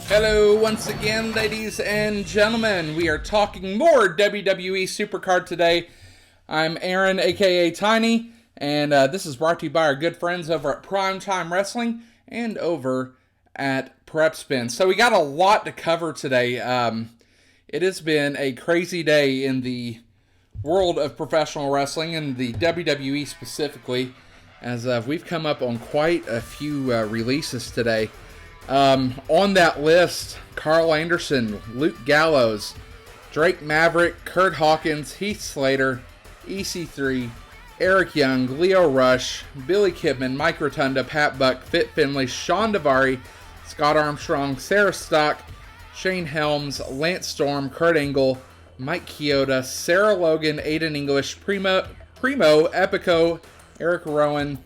Hello once again, ladies and gentlemen. We are talking more WWE Supercard today. I'm Aaron, aka Tiny, and this is brought to you by our good friends over at Primetime Wrestling and over at Prep Spin. So we got a lot to cover today. It has been a crazy day in the world of professional wrestling and the WWE specifically, as we've come up on quite a few releases today. On that list, Carl Anderson, Luke Gallows, Drake Maverick, Kurt Hawkins, Heath Slater, EC3, Eric Young, Leo Rush, Billy Kidman, Mike Rotunda, Pat Buck, Fit Finlay, Sean Daivari, Scott Armstrong, Sarah Stock, Shane Helms, Lance Storm, Kurt Angle, Mike Chioda, Sarah Logan, Aiden English, Primo, Epico, Eric Rowan,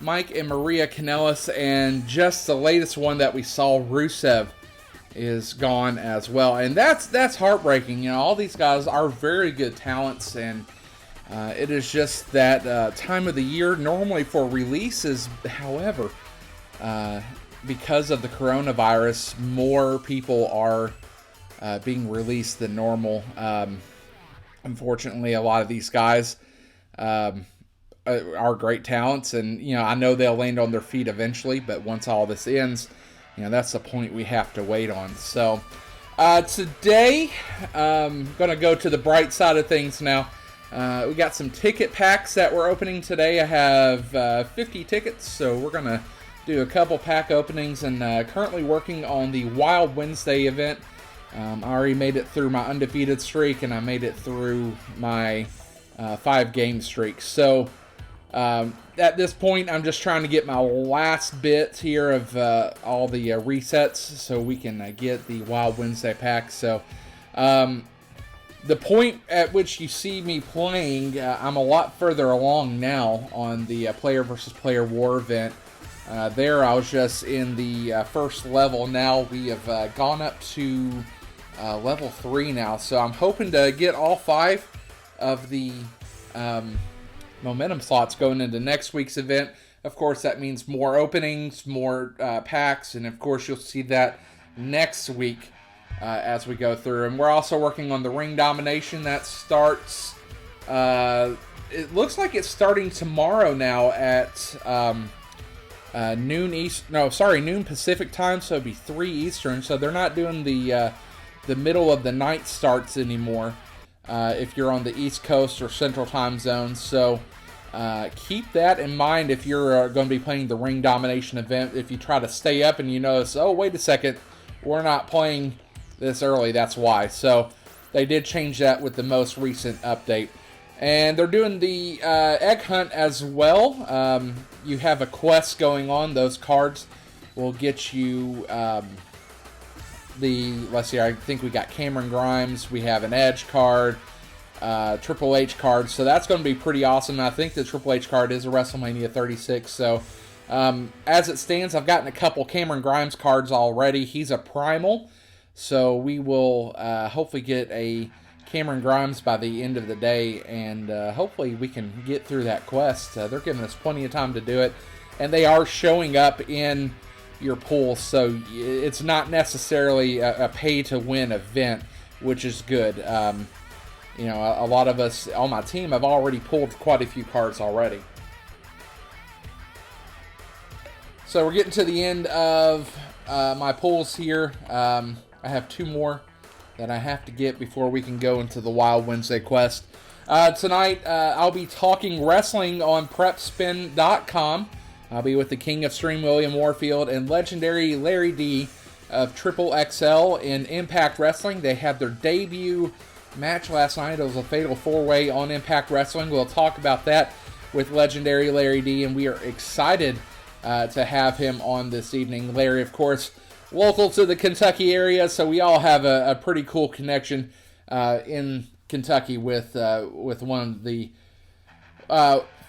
Mike and Maria Kanellis, and just the latest one that we saw, Rusev, is gone as well. And that's heartbreaking. You know, all these guys are very good talents, and it is just that time of the year normally for releases. However, because of the coronavirus, more people are being released than normal. Unfortunately, a lot of these guys are great talents, and I know they'll land on their feet eventually, but once all this ends, that's the point we have to wait on. So today I'm gonna go to the bright side of things now. We got some ticket packs that we're opening today. I have 50 tickets, so we're gonna do a couple pack openings, and currently working on the Wild Wednesday event. I already made it through my undefeated streak, and I made it through my 5-game streak. So at this point, I'm just trying to get my last bits here of all the resets so we can get the Wild Wednesday pack. So the point at which you see me playing, I'm a lot further along now on the player versus player war event. There I was just in the first level. Now we have gone up to level 3 now. So I'm hoping to get all 5 of the momentum slots going into next week's event. Of course, that means more openings, more packs, and of course you'll see that next week as we go through. And we're also working on the ring domination that starts, it looks like it's starting tomorrow now at noon Pacific time, so it'd be 3 Eastern. So they're not doing the middle of the night starts anymore if you're on the East Coast or Central Time Zone. So keep that in mind if you're going to be playing the ring domination event. If you try to stay up and you notice, oh, wait a second, we're not playing this early, that's why. So they did change that with the most recent update. And they're doing the egg hunt as well. You have a quest going on. Those cards will get you let's see, I think we got Cameron Grimes. We have an Edge card, Triple H card. So that's going to be pretty awesome. And I think the Triple H card is a WrestleMania 36. So as it stands, I've gotten a couple Cameron Grimes cards already. He's a Primal. So we will hopefully get a Cameron Grimes by the end of the day, and hopefully we can get through that quest. They're giving us plenty of time to do it, and they are showing up in your pool, so it's not necessarily a pay-to-win event, which is good. A lot of us on my team have already pulled quite a few cards already. So we're getting to the end of my pulls here. I have 2 more that I have to get before we can go into the Wild Wednesday quest. Tonight, I'll be talking wrestling on PrepSpin.com. I'll be with the King of Stream, William Warfield, and legendary Larry D of Triple XL in Impact Wrestling. They had their debut match last night. It was a fatal 4-way on Impact Wrestling. We'll talk about that with legendary Larry D, and we are excited to have him on this evening. Larry, of course, local to the Kentucky area, so we all have a pretty cool connection in Kentucky with one of the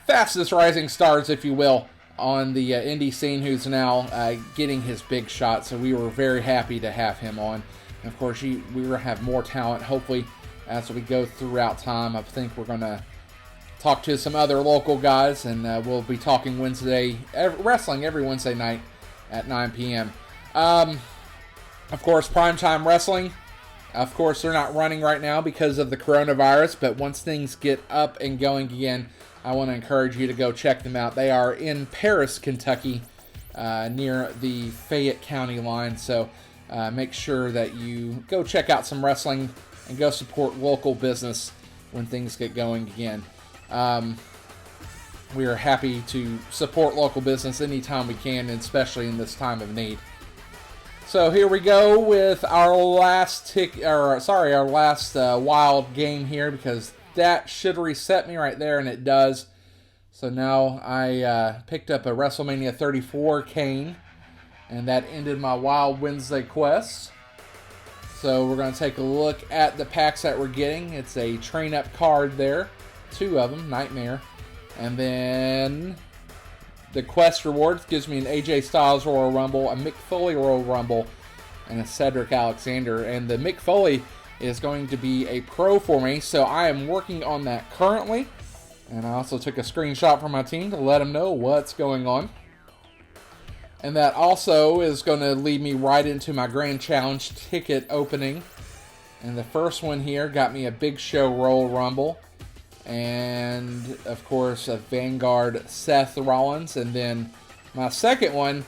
fastest rising stars, if you will, on the indie scene, who's now getting his big shot. So we were very happy to have him on. And of course, we will have more talent, hopefully, as we go throughout time. I think we're going to talk to some other local guys, and we'll be talking wrestling every Wednesday night at 9 p.m. Of course, Primetime Wrestling. Of course, they're not running right now because of the coronavirus, but once things get up and going again, I want to encourage you to go check them out. They are in Paris, Kentucky, near the Fayette County line, so make sure that you go check out some wrestling and go support local business when things get going again. We are happy to support local business anytime we can, and especially in this time of need. So here we go with our last wild game here, because that should reset me right there, and it does. So now I picked up a WrestleMania 34 cane, and that ended my Wild Wednesday quest. So we're going to take a look at the packs that we're getting. It's a train-up card there, 2 of them, Nightmare. And then the quest rewards gives me an AJ Styles Royal Rumble, a Mick Foley Royal Rumble, and a Cedric Alexander. And the Mick Foley is going to be a pro for me, so I am working on that currently. And I also took a screenshot from my team to let them know what's going on. And that also is going to lead me right into my Grand Challenge ticket opening. And the first one here got me a Big Show Royal Rumble. And, of course, a Vanguard Seth Rollins. And then my second one,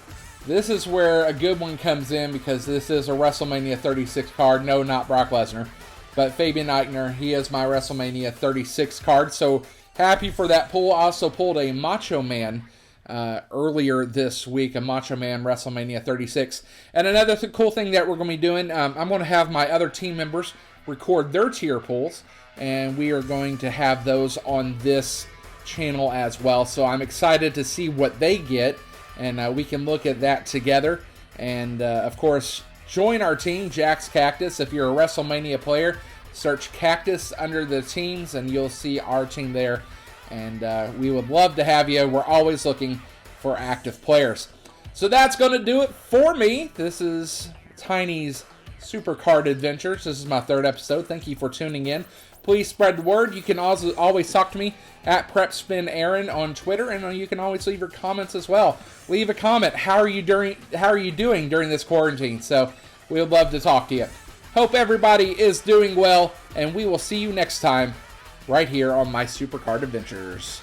this is where a good one comes in, because this is a WrestleMania 36 card. No, not Brock Lesnar, but Fabian Eichner. He is my WrestleMania 36 card. So happy for that pull. I also pulled a Macho Man earlier this week, a Macho Man WrestleMania 36. And another cool thing that we're going to be doing, I'm going to have my other team members record their tier pulls, and we are going to have those on this channel as well. So I'm excited to see what they get, and we can look at that together. And of course, join our team, Jack's Cactus. If you're a WrestleMania player, search Cactus under the teams, and you'll see our team there. And we would love to have you. We're always looking for active players. So that's going to do it for me. This is Tiny's Supercard Adventures. This is my 3rd episode. Thank you for tuning in. Please spread the word. You can also always talk to me at PrepSpinAaron on Twitter, and you can always leave your comments as well. Leave a comment. How are you doing during this quarantine? So we would love to talk to you. Hope everybody is doing well, and we will see you next time right here on my Supercard Adventures.